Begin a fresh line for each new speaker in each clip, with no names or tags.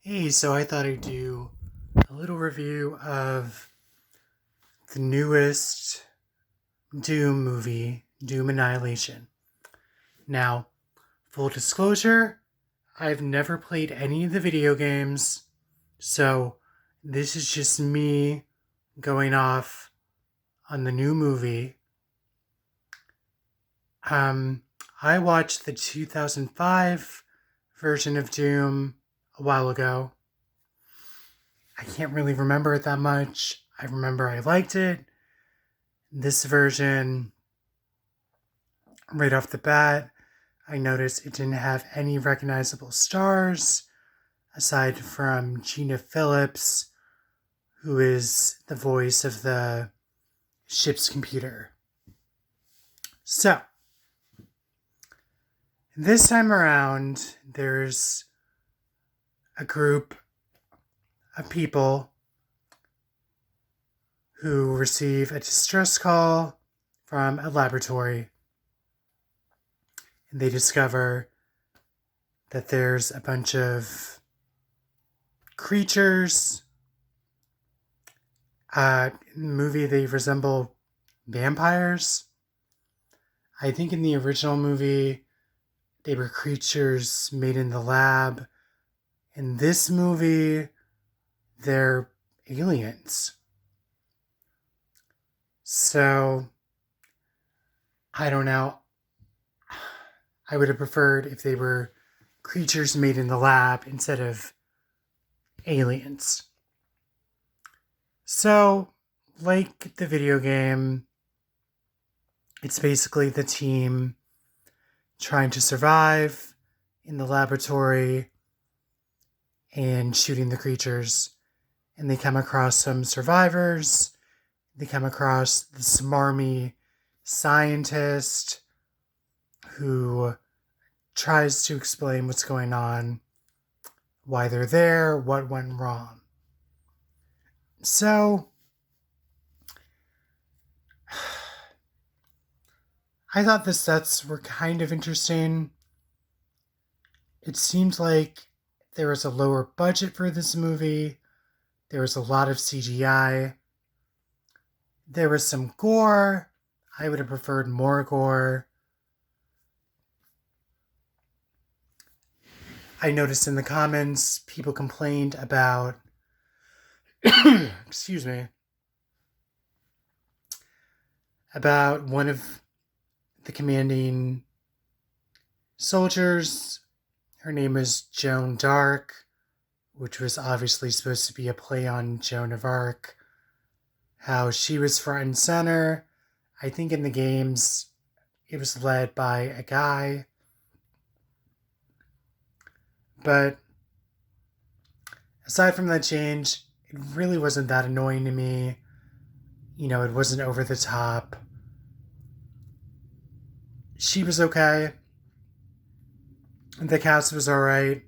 Hey, so I thought I'd do a little review of the newest Doom movie, Doom Annihilation. Now, full disclosure, I've never played any of the video games, so this is just me going off on the new movie. Um, I watched the 2005 version of Doom a while ago. I can't really remember it that much. I remember I liked it. This version, right off the bat, I noticed it didn't have any recognizable stars aside from Gina Phillips, who is the voice of the ship's computer. So, this time around, there's a group of people who receive a distress call from a laboratory, and they discover that there's a bunch of creatures. In the movie, they resemble vampires. I think in the original movie, they were creatures made in the lab. In this movie, they're aliens. So, I don't know. I would have preferred if they were creatures made in the lab instead of aliens. So, like the video game, it's basically the team trying to survive in the laboratory and shooting the creatures. And they come across some survivors. They come across the smarmy scientist who tries to explain what's going on, why they're there, what went wrong. So, I thought the sets were kind of interesting. It seemed like there was a lower budget for this movie. There was a lot of CGI. There was some gore. I would have preferred more gore. I noticed in the comments people complained about excuse me, about one of the commanding soldiers. Her name is Joan Dark, which was obviously supposed to be a play on Joan of Arc. How she was front and center. I think in the games it was led by a guy. But aside from that change, it really wasn't that annoying to me. You know, it wasn't over the top. She was okay. The cast was alright.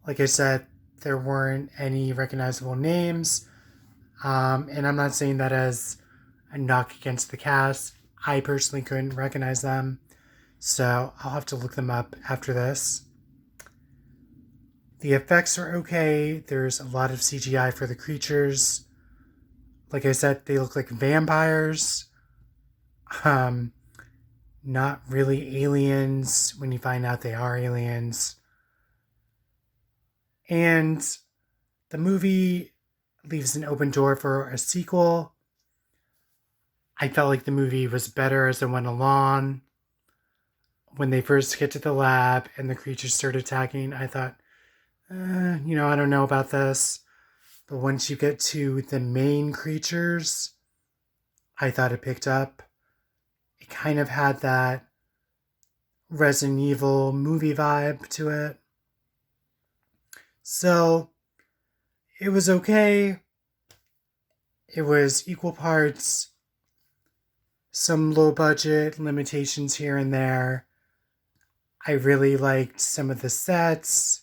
Like I said, there weren't any recognizable names. And I'm not saying that as a knock against the cast. I personally couldn't recognize them. So I'll have to look them up after this. The effects are okay. There's a lot of CGI for the creatures. Like I said, they look like vampires. Not really aliens when you find out they are aliens. And the movie leaves an open door for a sequel. I felt like the movie was better as it went along. When they first get to the lab and the creatures start attacking, I thought, I don't know about this. But once you get to the main creatures, I thought it picked up. It kind of had that Resident Evil movie vibe to it. So, it was okay. It was equal parts, some low budget limitations here and there. I really liked some of the sets.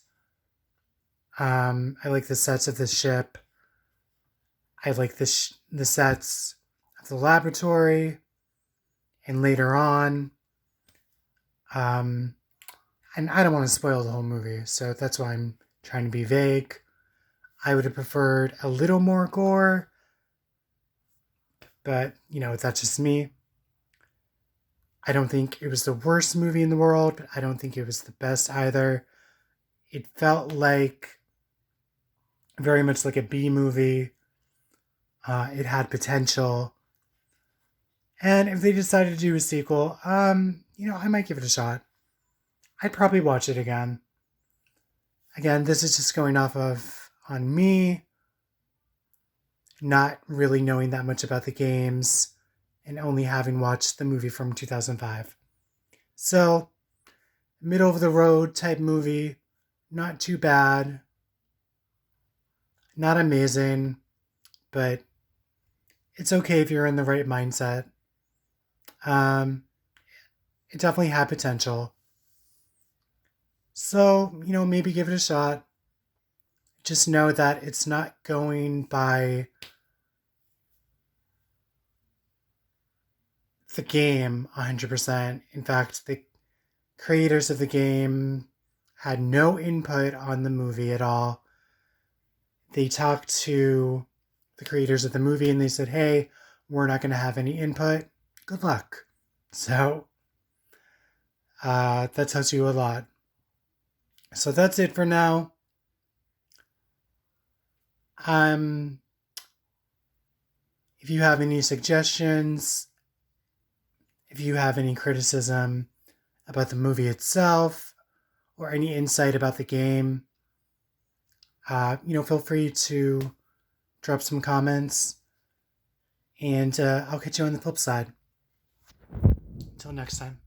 I like the sets of the ship. I like the sets of the laboratory. And later on, and I don't want to spoil the whole movie, so that's why I'm trying to be vague. I would have preferred a little more gore, but, that's just me. I don't think it was the worst movie in the world, but I don't think it was the best either. It felt like very much like a B movie. It had potential. And if they decided to do a sequel, I might give it a shot. I'd probably watch it again. Again, this is just going off of on me, not really knowing that much about the games and only having watched the movie from 2005. So, middle of the road type movie, not too bad, not amazing, but it's okay if you're in the right mindset. Um, it definitely had potential. So, maybe give it a shot. Just know that it's not going by the game 100%. In fact, the creators of the game had no input on the movie at all. They talked to the creators of the movie and they said, hey, we're not going to have any input. Good luck. So, that tells you a lot. So that's it for now. If you have any suggestions, if you have any criticism about the movie itself or any insight about the game, feel free to drop some comments, and I'll catch you on the flip side. Until next time.